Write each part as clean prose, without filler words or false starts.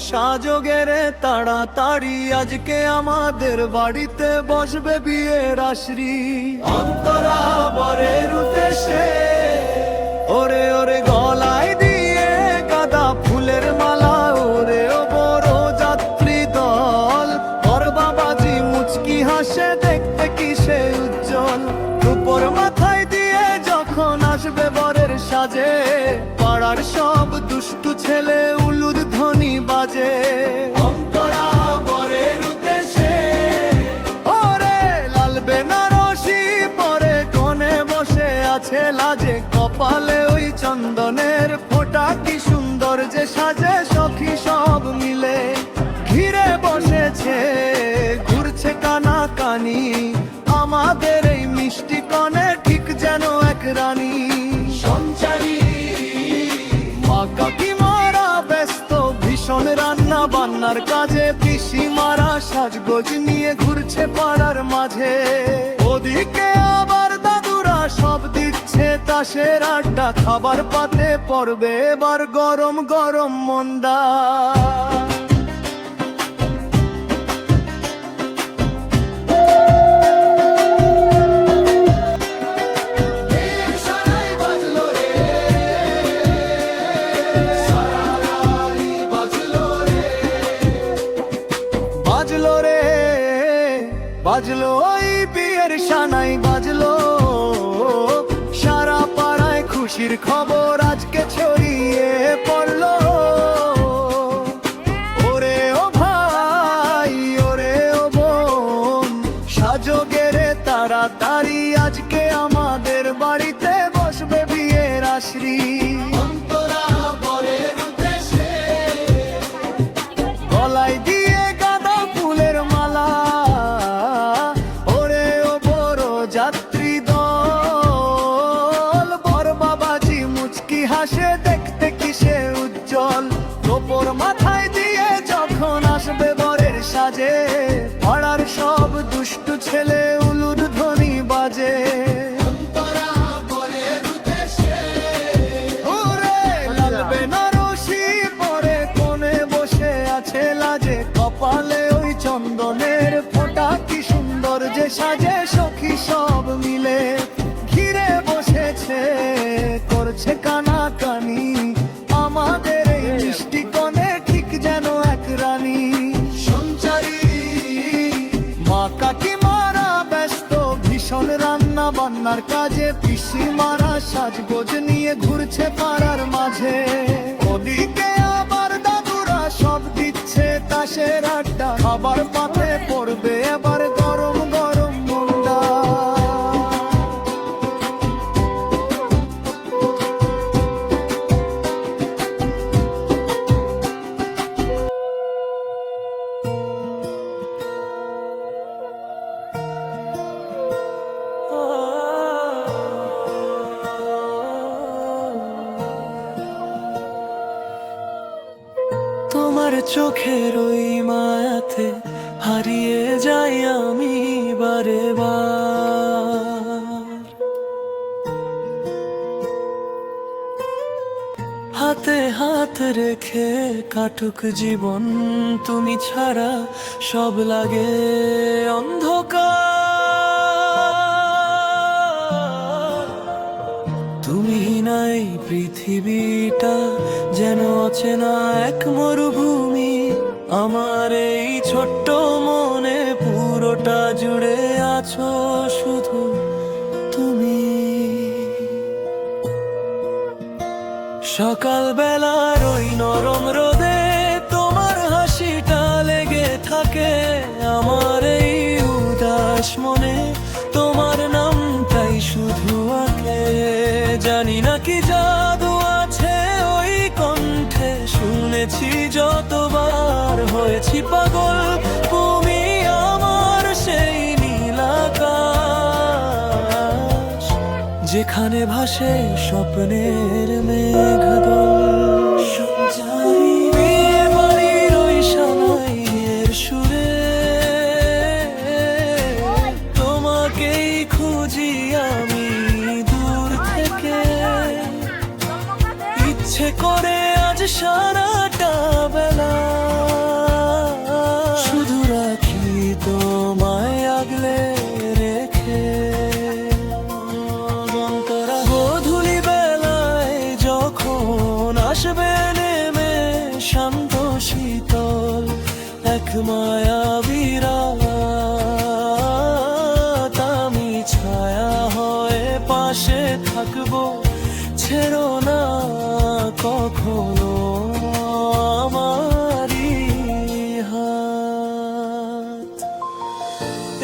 সাজগেরে তাড়াতাড়ি আজকে আমাদের বাড়িতে বসবে বিয়ের আশ্রি। অন্তরা বরের উদ্দেশ্যে ওরে ওরে গলায় দিয়ে গাঁদা ফুলের মালা, ওরে ও বড় যাত্রী দল। বর বাবাজি মুচকি হাসে দেখতে কি সে উজ্জ্বল, রূপোর মাথায় দিয়ে যখন আসবে বরের সাজে, পাড়ার সব দুষ্টু ছেলে উলুদ ধ্বনি বাজে। অন্তরা বরের উদ্দেশ্যে ওরে লাল বেনারসি পরে কোণে বসে আছে লাজে, কপালে ওই চন্দনের ফোঁটা কি সুন্দর যে সাজে। সখী সব মিলে ঘিরে বসেছে, ঘুরছে কানা কানি, আমাদের এই মিষ্টি কনে ঠিক যেন এক রানী। সঞ্চারী মা কাকিমারা ব্যস্ত ভীষণ রান্না বান্নার কাজে, পিসিমারা সাজগোজ নিয়ে ঘুরছে পাড়ার মাঝে। ওদিকে আবার দাদুরা সব দিচ্ছে তাসের আড্ডা, খাবার পাতে পড়বে এবার গরম গরম মন্দা। বাজলো ওই বিয়ের সানাই বাজলো, সারা পাড়ায় খুশির খবর আজকে ছড়িয়ে পড়লো। ওরে ও ভাই ওরে ও বোন, সাজগেরে তাড়াতাড়ি আজকে আমাদের বাড়িতে বসবে বিয়ের আশ্রি। গলায় দিয়ে গাঁদা ফুলের মালা, যাত্রী দল। বর বাবাজি মুচকি হাসে দেখতে কি সে উজ্জ্বল, রূপোর মাথায় দিয়ে যখন আসবে বরের সাজে, পাড়ার সব দুষ্টু ছেলে উলুদ ধ্বনি বাজে। লাল বেনারসি পরে কোণে বসে আছে লাজে, কপালে ওই চন্দনের ফোঁটা কি সুন্দর যে সাজে। সখী সব মিলে ঘিরে বসেছে, করছে কানা কানি, আমাদের এই মিষ্টি কনে ঠিক যেন এক রানী। সঞ্চারী মা কাকিমারা ব্যস্ত ভীষণ রান্না বান্নার কাজে, পিসিমারা সাজগোজ নিয়ে ঘুরছে পাড়ার মাঝে। ওদিকে আবার দাদুরা সব দিচ্ছে তাসের আড্ডা, খাবার পাতে পড়বে এবার গরম গরম মন্দা। তোমার চোখের ওই মায়াতে হারিয়ে যাই আমি বারে বার, হাতে হাত রেখে কাটুক জীবন, তুমি ছাড়া সব লাগে অন্ধকার। তুমি নাই পৃথিবীটা যেন অচেনা এক মরুভূমি, আমার এই ছোট্ট মনে পুরোটা জুড়ে আছো শুধু তুমি। সকাল বেলার ওই নরম রোদে তোমার হাসিটা লেগে থাকে আমার এই উদাস মনে, তোমার নামটাই শুধু আঁকে। জানি না কি জাদু আছে ওই কণ্ঠে, শুনেছি যতবার হয়েছি পাগল, তুমি আমার সেই নীল আকাশ, যেখানে ভাসে স্বপ্নের মেঘদল। বিয়ে বাড়ির ওই সানাইয়ের সুরে তোমাকেই খুঁজি আমি দূর থেকে, ইচ্ছে করে আজ সারাটা বেলা পাশে থাকবো, ছেড়ো না কখনো আমারই হাত।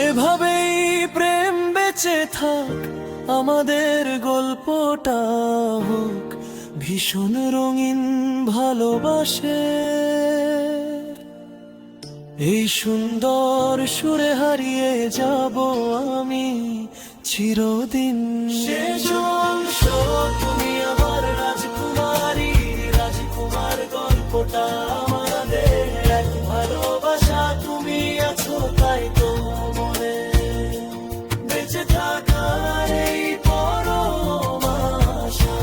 এভাবেই প্রেম বেঁচে থাক, আমাদের গল্পটা হোক ভীষণ রঙিন ভালোবাসে। এই সুন্দর সুরে হারিয়ে যাব আমি চিরদিন। শেষ অংশ তুমি আমার রাজকুমারী, রাজকুমার গল্পটা আমাদের এক ভালোবাসা। তুমি আছো তাই তো মনে বেঁচে থাকার এই পরম আশা।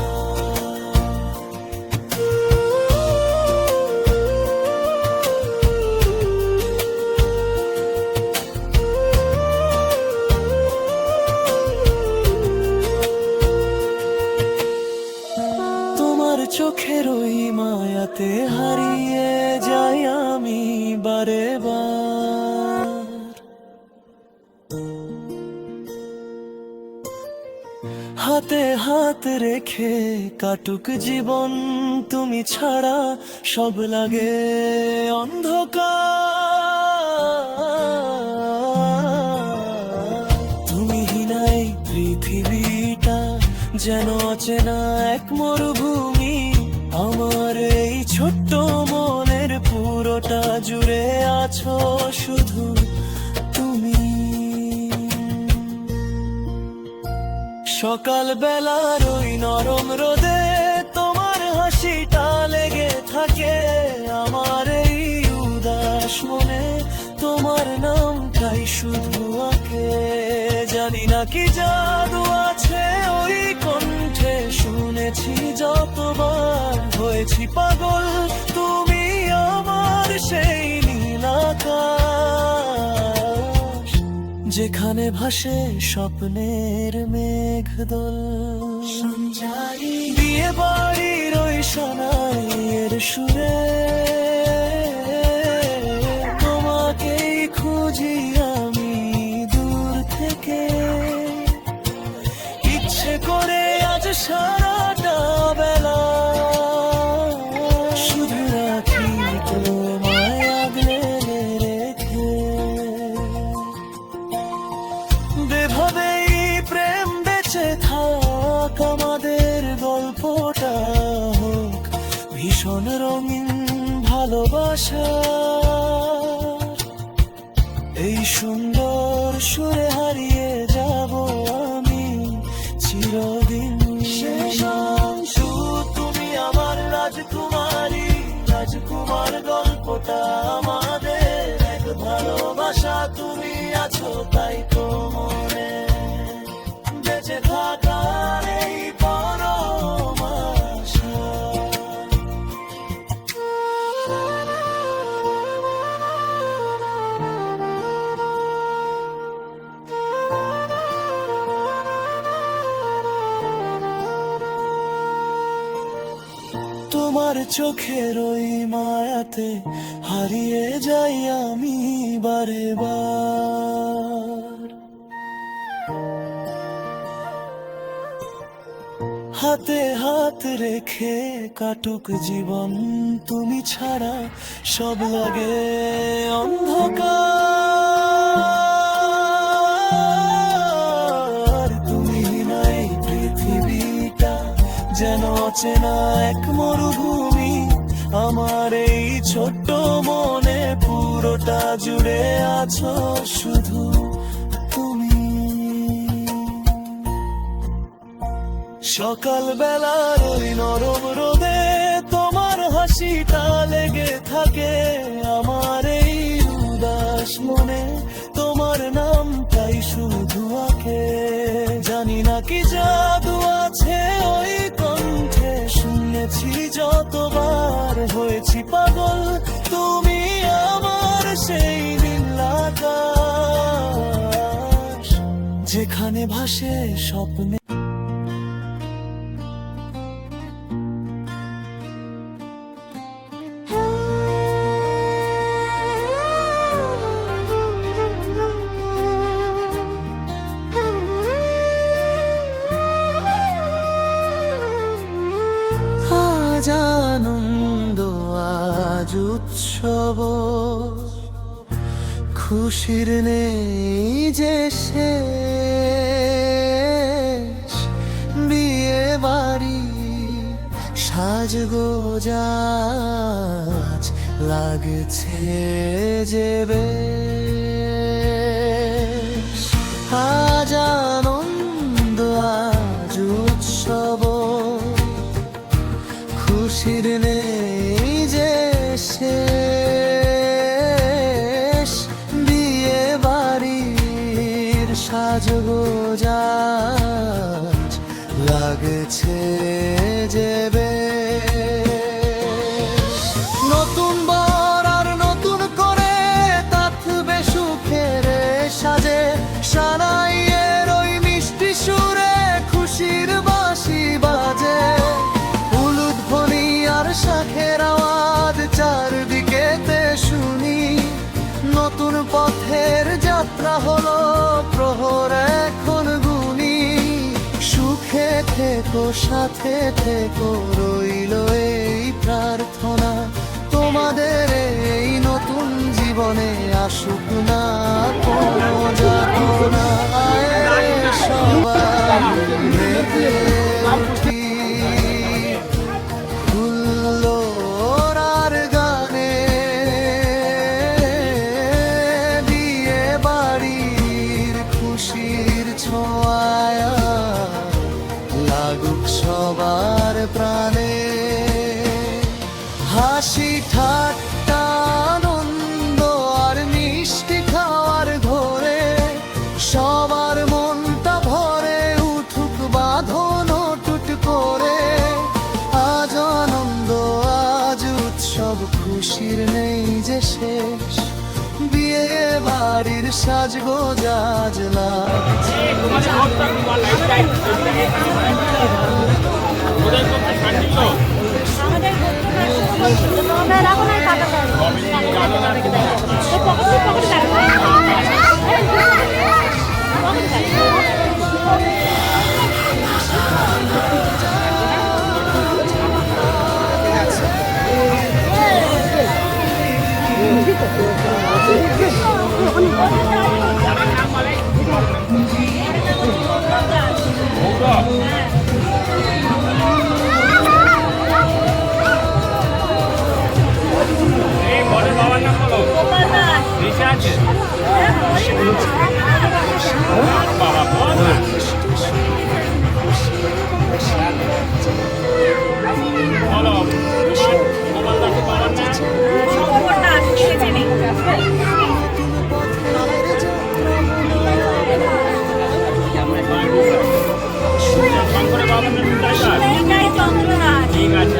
চোখের ওই মায়াতে হারিয়ে যাই আমি বারে বার। হাতে হাত রেখে কাটুক জীবন, তুমি ছাড়া সব লাগে অন্ধকার। তুমি হিনাই পৃথিবীটা যেন অচেনা এক মরুভূমি। আমার এই ছোট্ট মনের পুরোটা জুড়ে আছো শুধু তুমি। সকাল বেলার ওই নরম রোদে তোমার হাসিটা লেগে থাকে আমার এই উদাস মনে। তোমার নামটাই শুধু আঁকে, জানি না কি জাদু আছে ওই কণ্ঠে। শুনেছি যতবার হয়েছি পাগল, তুমি আমার সেই নীল আকাশ যেখানে ভাসে স্বপ্নের মেঘদল। বিয়ে বাড়ির ওই সানাইয়ের সুরে তোমাকেই খুঁজি আমি দূর থেকে। ইচ্ছে করে আজ সারাটা বেলা শুধু রাখি তোমায় আগলে রেখে। এভাবেই প্রেম বেঁচে থাক, আমাদের গল্পটা হোক ভীষণ রঙিন ভালোবাসা। এই সুন্দর সুরে হারিয়ে যাব আমি চিরদিন। শেষ অংশ তুমি আমার রাজকুমারী, রাজকুমার গল্পটা আমাদের এক ভালোবাসা। তুমি আছো তাই তো মনে বেঁচে থাকার এই পরম আশা। তোমার চোখের ওই মায়াতে হারিয়ে যাই আমি বারে বার। হাতে হাত রেখে কাটুক জীবন, তুমি ছাড়া সব লাগে অন্ধকার। তুমি নাই পৃথিবীটা যেন অচেনা এক মরুভূমি। আমার এই ছোট্ট মনে পুরোটা জুড়ে আছো শুধু তুমি। সকাল বেলার ওই নরম রোদে তোমার হাসিটা লেগে থাকে আমার এই উদাস মনে। তোমার নামটাই শুধু আঁকে, জানি না কি জাদু আছে ওই কণ্ঠে। শুনেছি যতবার হয়েছি পাগল, তুমি আমার সেই নীল আকাশ যেখানে ভাসে স্বপ্নে। আনন্দ আজ উৎসব, খুশির নেই যে শেষ। বিয়ে বাড়ি সাজগোজাজ লাগছে যে বেশ। আজ আনন্দ আজ উৎসব, খুশির নেই যে শেষ। বিয়ে বাড়ির সাজগোজাজ লাগছে যে বেশ। নতুন বর আর নতুন করে তাথবে সুখের সাজে, সানাইয়ের ওই মিষ্টি সুরে খুশির বাঁশি বাজে। উলুধ্বনি আর শাঁখের আওয়াজ চারদিকেতে শুনি, নতুন পথের যাত্রা হলো প্রহর এখন গুনি। সুখে থেকো সাথে থেকো রইল এই প্রার্থনা, তোমাদের এই নতুন জীবনে আসুক না কোনো যাতনা। আয় সবাই মেতে উঠি হুল্লোড়ার গানে, বিয়ে বাড়ির খুশির ছোঁয়ায় লাগুক সবার প্রাণে। হাসি ঠাট্টা আনন্দ আর মিষ্টি খাওয়ার ঘরে, সবার মনটা ভরে উঠুক বাঁধন টুট করে। আজ আনন্দ আজ উৎসব, খুশির নেই যে শেষ। বিয়ে বাড়ির সাজগোজাজ লাগছে। ঠিক আছে।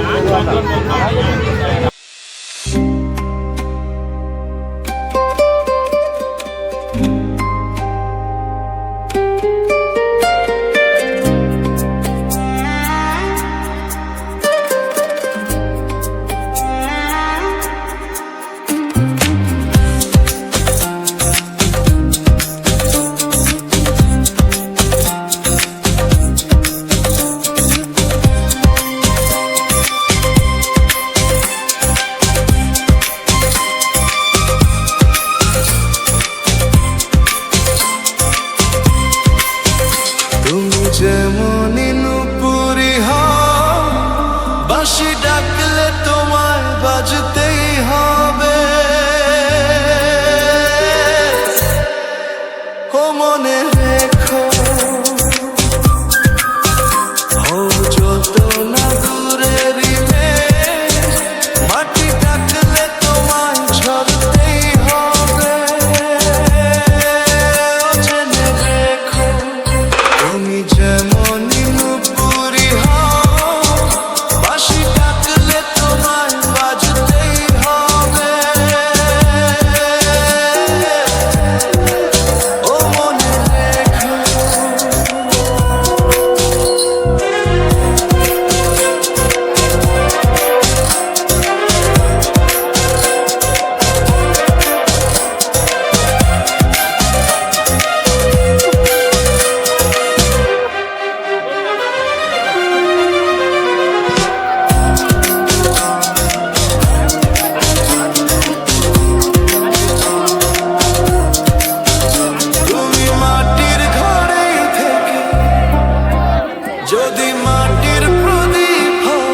যদি মাটির প্রদীপ হও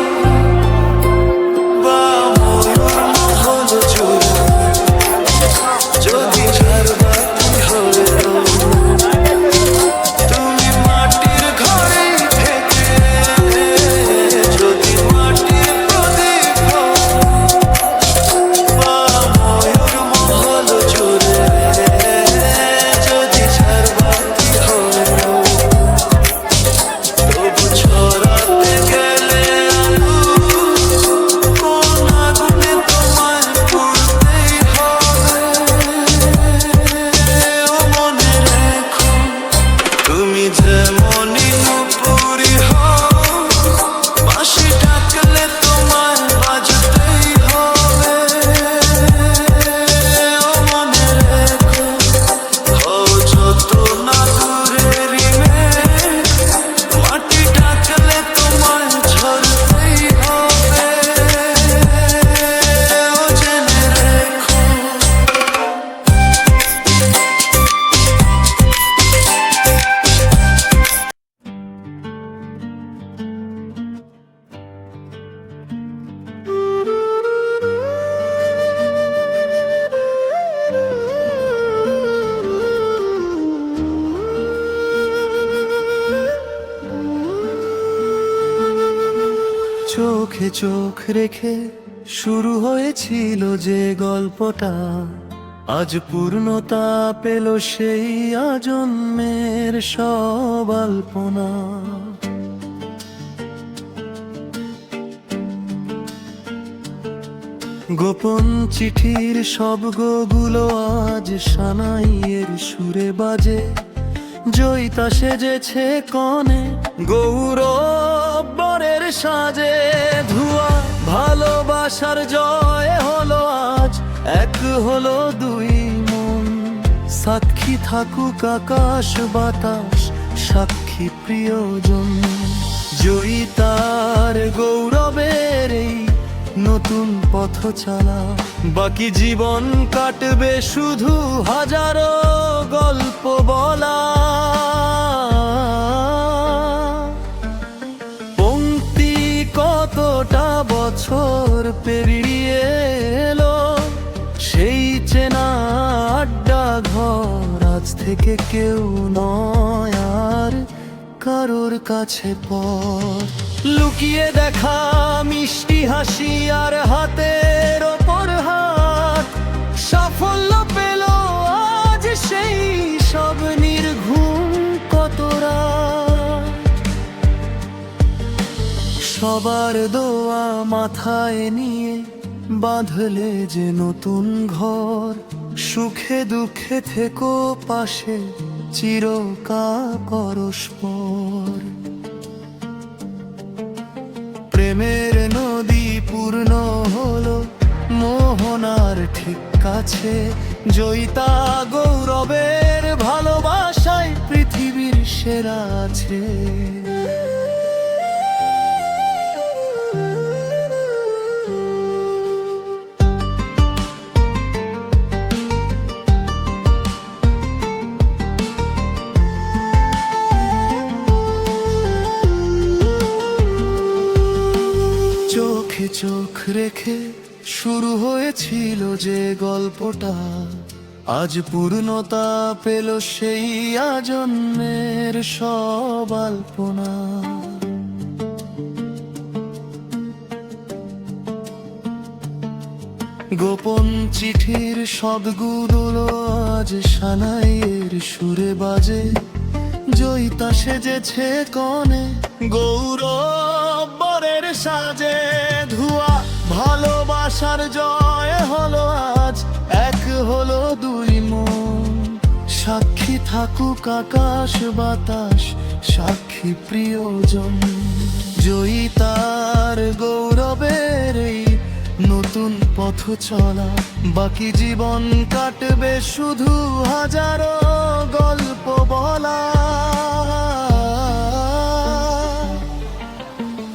বা ময়ূর মহল জুড়ে, যদি ঝাড়বাতি হয়ে তুমি মাটির ঘরে থেকে, যদি মাটির প্রদীপ হও বা ময়ূর মহল জুড়ে, যদি ঝাড়বাতি হয়ে তবু ছড়াতে গেলে আলো, কোন আগুনে তোমায় পুড়তেই হবে। ও মনে রেখো তুমি যেমনই নুপুরি হও, বাঁশি ডাকলে তোমায় বাজতেই হবে। ও মনে রেখো হও যত না দূরেরই মেঘ, মাটি ডাকলে তোমায় ঝরতেই হবে। ও জেনে রেখো চোখে চোখ রেখে শুরু হয়েছিল যে গল্পটা, আজ পূর্ণতা পেল সেই আজন্মের সব আলপনা। গোপন চিঠির শব্দগুলো আজ সানাইয়ের সুরে বাজে, জয়িতা সেজেছে কনে গৌরব বরের সাজে। ধোঁয়া ভালোবাসার জয় হলো আজ, এক হলো দুই মন, সাক্ষী থাকুক আকাশ বাতাস, সাক্ষী প্রিয়জন। জয়িতার গৌরবের এই নতুন পথ চলা, বাকি জীবন কাটবে শুধু হাজারো গল্প বলা। পংক্তি কতটা বছর পেরিয়ে এলো, সেই চেনা আড্ডা ঘর আজ থেকে কেউ নয় আর কারোর কাছে পর। লুকিয়ে দেখা মিষ্টি হাসি আর হাতের ওপর হাত, সাফল্য পেল আজ সেই সব নির্ঘুম কতরা। সবার দোয়া মাথায় নিয়ে বাঁধলে যে নতুন ঘর, সুখে দুঃখে থেকো পাশে চিরকাল পরস্পর। প্রেমের নদী পূর্ণ হলো মোহনার ঠিক কাছে, জয়িতা গৌরবের ভালোবাসায় পৃথিবীর সেরা আছে। চোখে চোখ রেখে শুরু হয়েছিল যে গল্পটা, আজ পূর্ণতা পেল সেই আজন্মের সব আলপনা। গোপন চিঠির শব্দগুলো আজ সানাইয়ের সুরে বাজে, জয়িতা সেজেছে কনে গৌরব বরের সাজে। ধোঁয়া ভালোবাসার জয় হলো আজ, এক হলো দুই মন, সাক্ষী থাকুক আকাশ বাতাস, সাক্ষী প্রিয়জন। জয়িতার গৌরবের এই নতুন পথ চলা, বাকি জীবন কাটবে শুধু হাজারো গল্প বলা।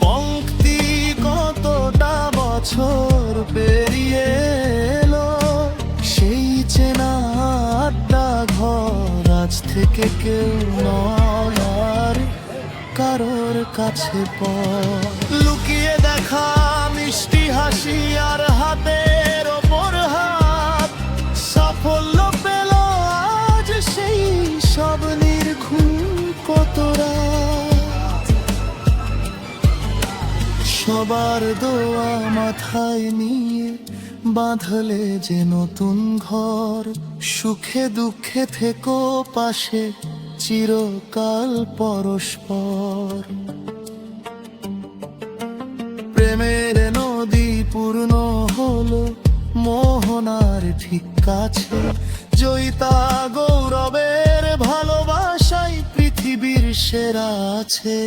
পংক্তি কতটা বছর পেরিয়ে এলো, সেই চেনা আড্ডা ঘর আজ থেকে কেউ নয় আর কারোর কাছে পর। লুকিয়ে দেখা মিষ্টি হাসি আর হাতের ওপর হাত, সাফল্য পেল আজ সেই সব নির্ঘুম কতরা। সবার দোয়া মাথায় নিয়ে বাঁধলে যে নতুন ঘর, সুখে দুঃখে থেকো পাশে চিরকাল পরস্পর। প্রেমের নদী পূর্ণ হলো মোহনার ঠিক কাছে, জয়িতা গৌরবের ভালোবাসাই পৃথিবীর সেরা আছে।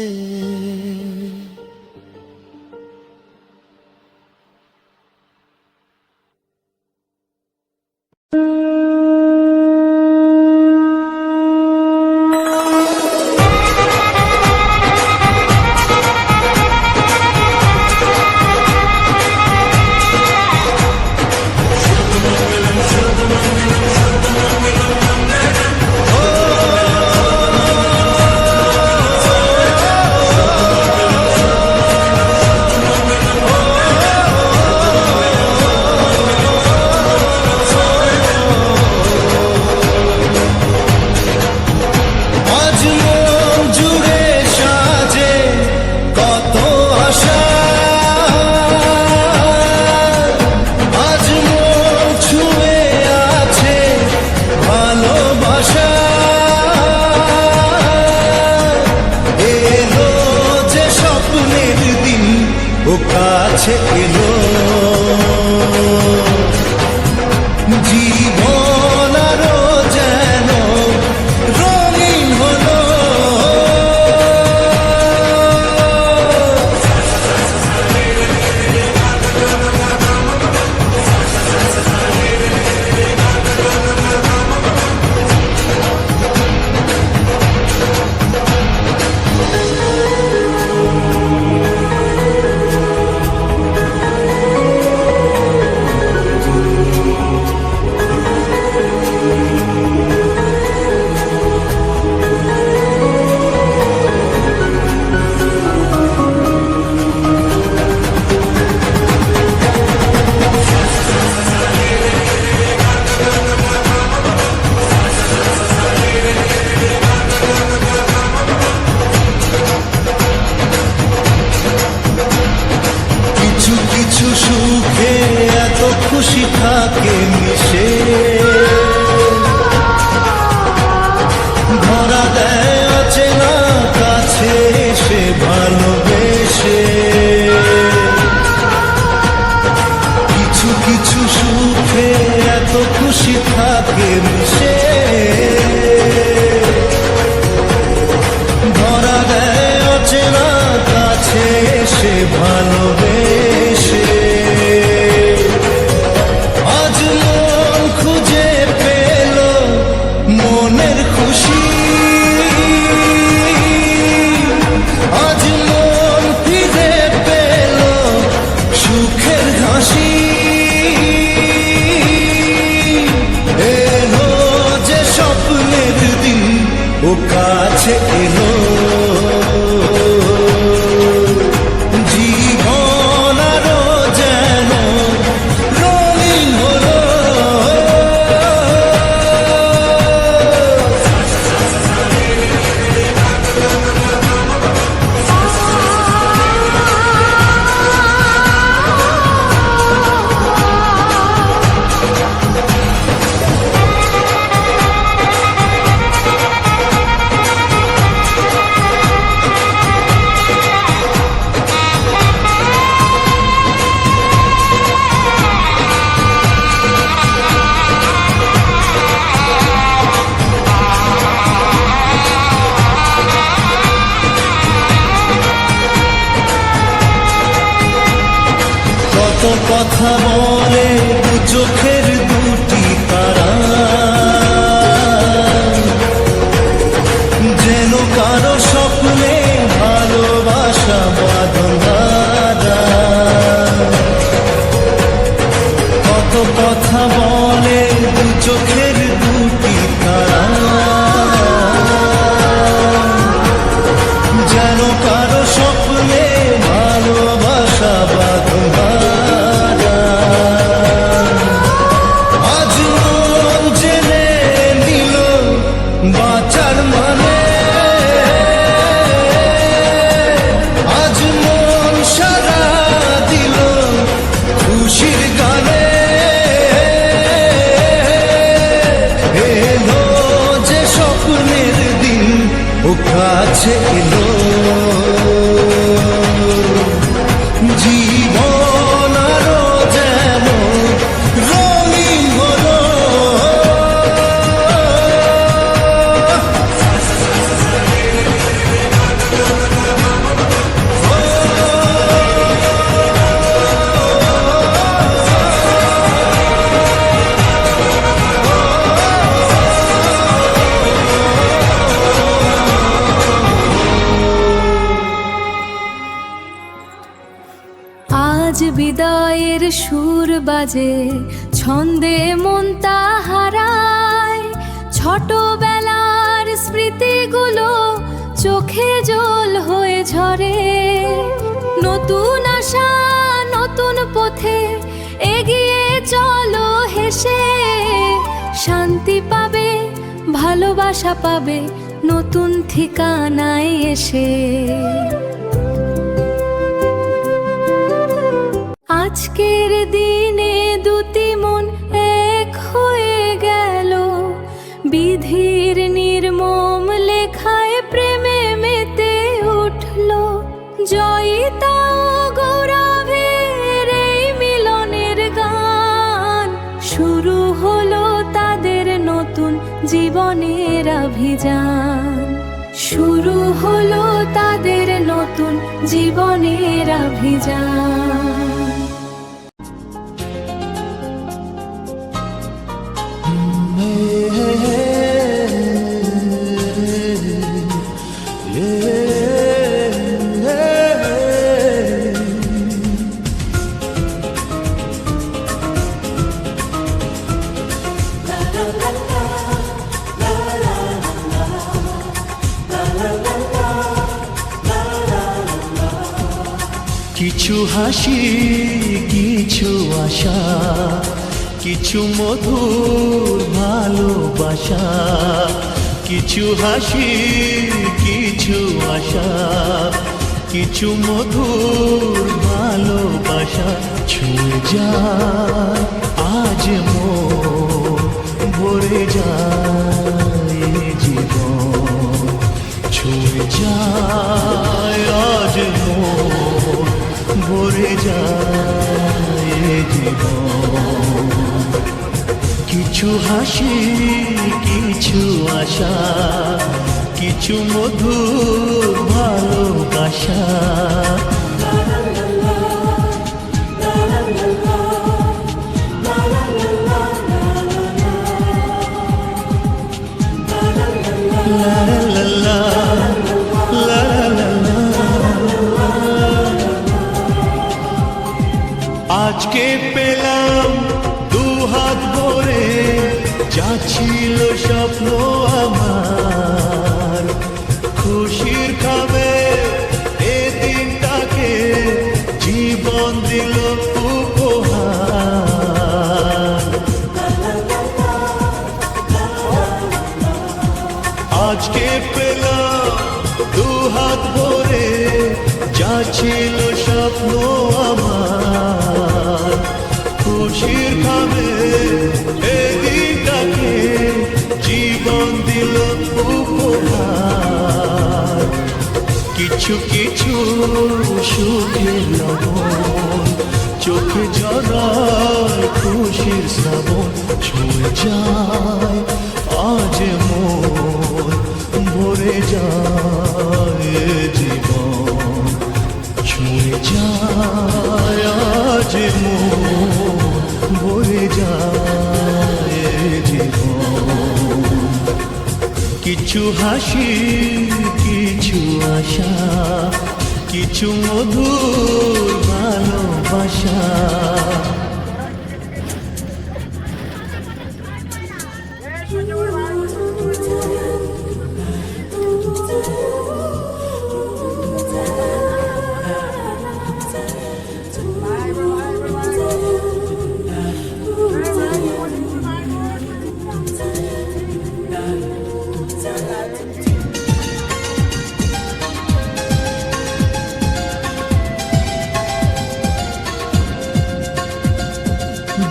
কাছে এলো জীবন আরো যেন রঙিন হলো। সুখে এত খুশি থাকে মিশে, ধরা দেয় অচেনা কাছে এসে ভালোবেসে। কিছু কিছু সুখে এত খুশি থাকে মিশে, ধরা দেয় অচেনা কাছে এসে ভালোবেসে। আজ মন খুঁজে পেল মনের খুশি, আজ মন ফিরে পেল সুখের হাসি। এলো যে স্বপ্নের দিন ও কাছে এলো, জীবন আরো যেন রঙিন হলো। কত কথা বলে দু চোখের দুটি তারা, যেন কারো স্বপ্নে ভালোবাসা বাঁধা। কত কথা বলে দু চোখের দুটি তারা, যেন কারো আজ বিদায়ের সুর বাজে, ছন্দে মনটা হারায়, ছোটবেলার স্মৃতিগুলো চোখে জল হয়ে ঝরে। নতুন আশা নতুন পথে এগিয়ে চলো হেসে, শান্তি পাবে ভালোবাসা পাবে নতুন ঠিকানায় এসে। আজকের দিনে দুটি মন এক হয়ে গেল, বিধির নির্মম লেখায় প্রেমে মেতে উঠল। জয়িতা ও গৌরবের এই মিলনের গান, শুরু হলো তাদের নতুন জীবনের অভিযান। শুরু হলো তাদের নতুন জীবনের অভিযান। কিছু হাসি, কিছু আশা, কিছু মধুর ভালোবাসা। কিছু হাসি, কিছু আশা, কিছু মধুর ভালোবাসা। ছুঁয়ে যায় আজ মন, ভরে যায় জীবন। ছুঁয়ে যায় আজ মন, ভরে যায় জীবন। কিছু হাসি, কিছু আশা, কিছু মধুর ভালোবাসা। আজকে পেলাম দুহাত ভরে, যা ছিল স্বপ্ন আমার। খুশির খাবে এ দিনটাকে জীবন দিল উপহার। আজকে পেলাম দুহাত ভরে, যা ছিল স্বপ্ন আমার। খুশির খাবে এ দিনটাকে জীবন দিল উপহার। কিছু কিছু সুখের লবণ, চোখে জড়ায় খুশির শ্রাবণ। ছুঁয়ে যায় আজ মন, ভরে যায় জীবন। ছুঁয়ে যায় আজ মন, ভরে যায় জীবন। কিছু হাসি, কিছু আশা, কিছু মধুর ভালোবাসা।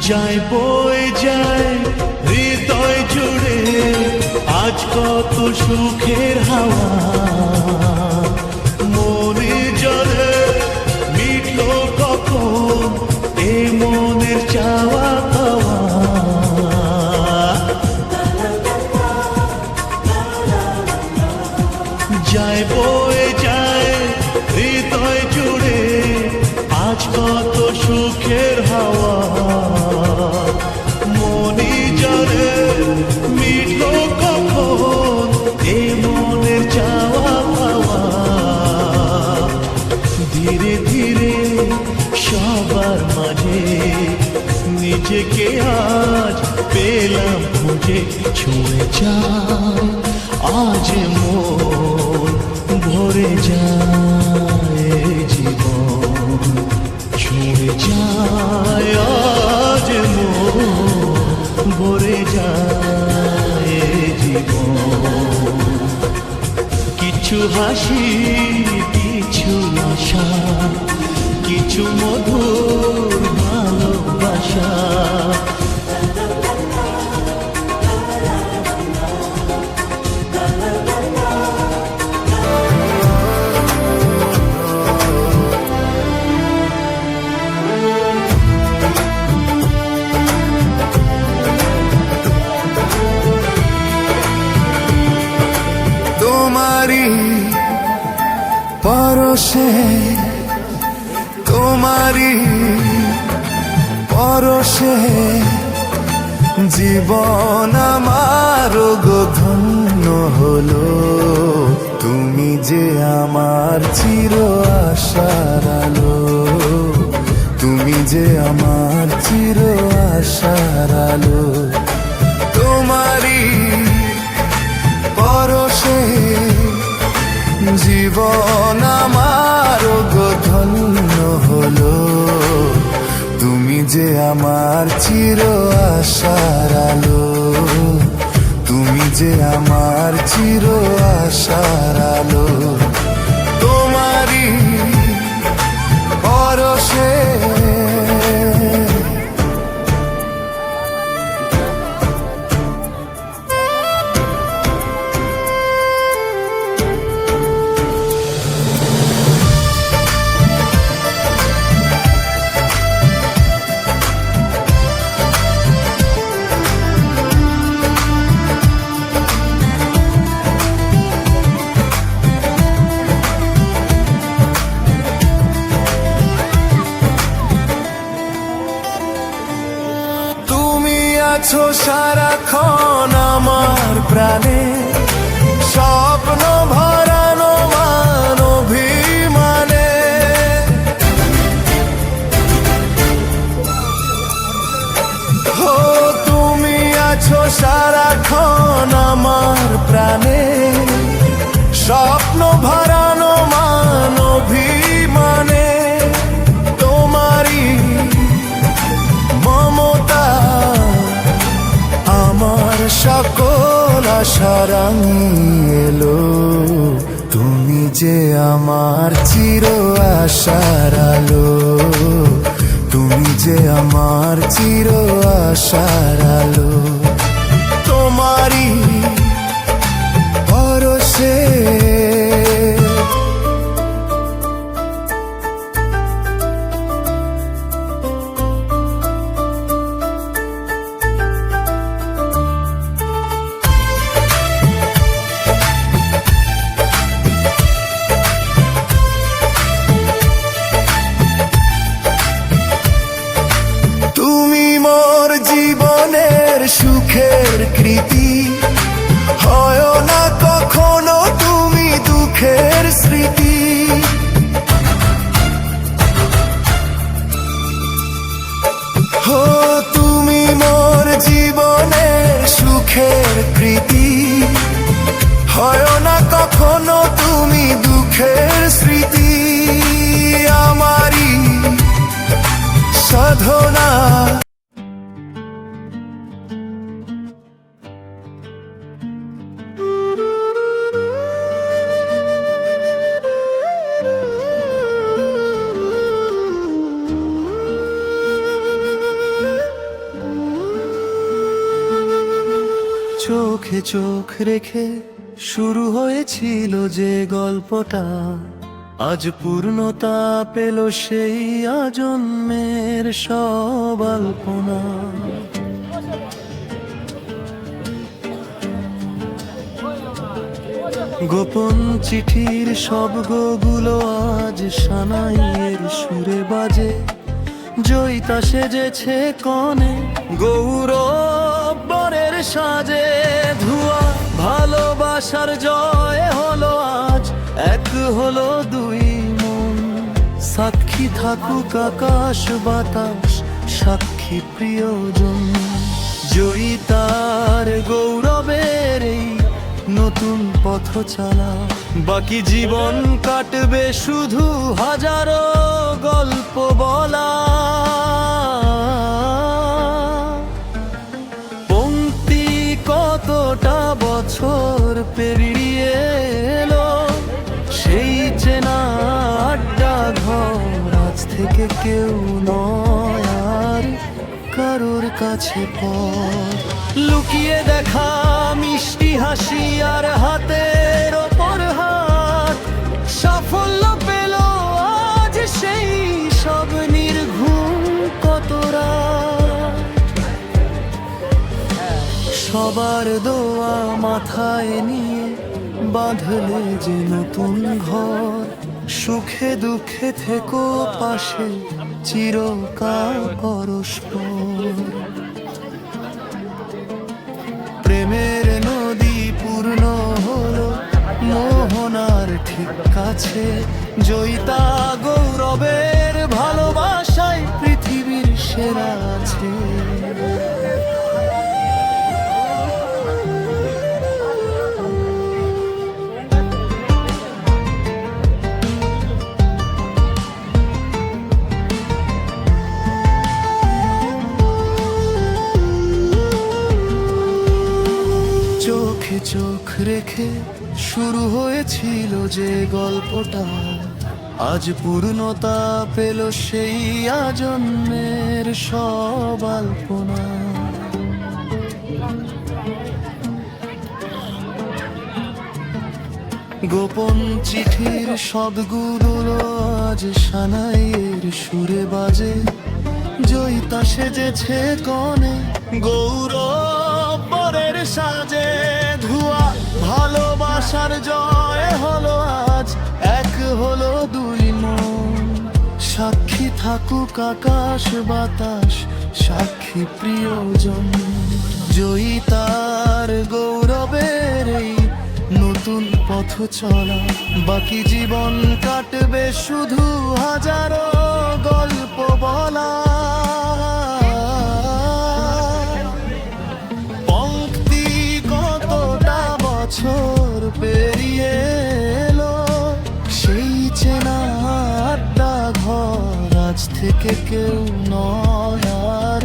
যায় বয়ে যায় হৃদয় জুড়ে আজ কত সুখের হাওয়া। মনে জলে মিটলো কখন এ মনের চাওয়া পাওয়া। যায় বয়ে যায় হৃদয় জুড়ে আজ কত সুখের হাওয়া। মনি জলে মিটলো কখন এ মনের চাওয়া পাওয়া। ধীরে ধীরে সবার মাঝে নিজেকে আজ পেলাম খুঁজে। ছুঁয়ে যায় আজ মন, ভরে যায় জীবন। ছুঁয়ে যায় আজ মন, ভরে যায় জীবন। কিছু হাসি, কিছু আশা, কিছু মধুর ভালোবাসা। তোমারি পরশে, তোমারি পরশে জীবন আমার গো ধন্য হলো। তুমি যে আমার চির আশার আলো, তুমি যে আমার চির আশার আলো। তোমারি পরশে জীবন আমার গো ধন্য হলো। তুমি যে আমার চির আশার আলো, তুমি যে আমার চির আশার আলো। তোমারি পরশে আছো সারাক্ষণ আমার প্রাণে, স্বপ্ন ভরানো মান অভিমানে। ও তুমি আছো সারাক্ষণ আমার প্রাণে, স্বপ্ন ভরানো মান অভিমানে। তোমারি মমতা আমার সকল আশা রাঙিয়ে এলো। তুমি যে আমার চির আশার আলো, তুমি যে আমার চির আশার আলো। তোমারি পরশে জীবনের সুখের কৃতি, হয় না কখনো তুমি দুঃখের স্মৃতি। হো তুমি মোর জীবনের সুখের কৃতি, হয় না কখনো তুমি দুঃখের স্মৃতি। আমারই সাধনা চোখে চোখ রেখে শুরু হয়েছিল যে গল্পটা, আজ পূর্ণতা পেল সেই আজন্মের সব আলপনা। গোপন চিঠির শব্দগুলো আজ সানাইয়ের সুরে বাজে, জয়িতা সেজেছে কনে গৌরব বরের সাজে। ধোঁয়া ভালোবাসার জয় হলো আজ, এক হলো দুই মন, সাক্ষী থাকুক আকাশ বাতাস, সাক্ষী প্রিয়জন। জয়িতার গৌরবের এই নতুন পথ চলা, বাকি জীবন কাটবে শুধু হাজারো গল্প বলা। পংক্তি কতটা বছর পেরিয়ে এলো, সেই চেনা আড্ডা ঘর আজ থেকে কেউ নয় আর কারোর কাছে পর। লুকিয়ে দেখা মিষ্টি হাসি আর হাতের ওপর হাত, সাফল্য পেল আজ সেই সব নির্ঘুম কতরা। সবার দোয়া মাথায় নিয়ে বাঁধলে যে নতুন ঘর, সুখে দুঃখে থেকো পাশে চিরকাল পরস্পর। প্রেমের নদী পূর্ণ হলো মোহনার ঠিক কাছে, জয়িতা গৌরবের ভালোবাসায় পৃথিবীর সেরা আছে। চোখে চোখ রেখে শুরু হয়েছিল যে গল্পটা, আজ পূর্ণতা পেল সেই আজন্মের সব আলপনা। গোপন চিঠির শব্দগুলো আজ সানাইয়ের সুরে বাজে, জয়িতা সেজেছে কনে গৌরব বরের সাজে। ধোয়া ভালোবাসার জয় হলো আজ, এক হলো দুই মন। সাক্ষী থাকুক আকাশ বাতাস, সাক্ষী প্রিয়জন। জয়িতার গৌরবের এই নতুন পথ চলা, বাকি জীবন কাটবে শুধু হাজারো গল্প বলা। পংক্তি কতটা বছর পেরিয়ে এলো, সেই চেনা আড্ডা ঘর আজ থেকে কেউ নয় আর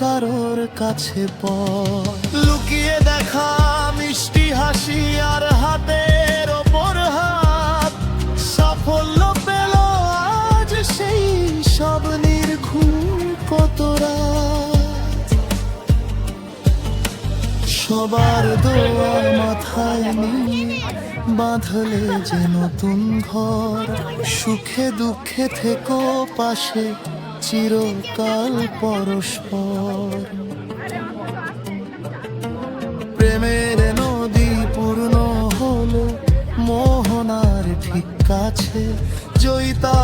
কারোর কাছে পর। লুকিয়ে দেখা মিষ্টি হাসি আর হাতের ওপর হাত, সাফল্য পেল আজ সেই সব নির্ঘুম কতরা। সবার দোয়া মাথায় নিয়ে বাঁধলে যে নতুন ঘর, সুখে দুঃখে থেকো পাশে চিরকাল পরস্পর। প্রেমের নদী পূর্ণ হলো মোহনার ঠিক কাছে, জয়িতা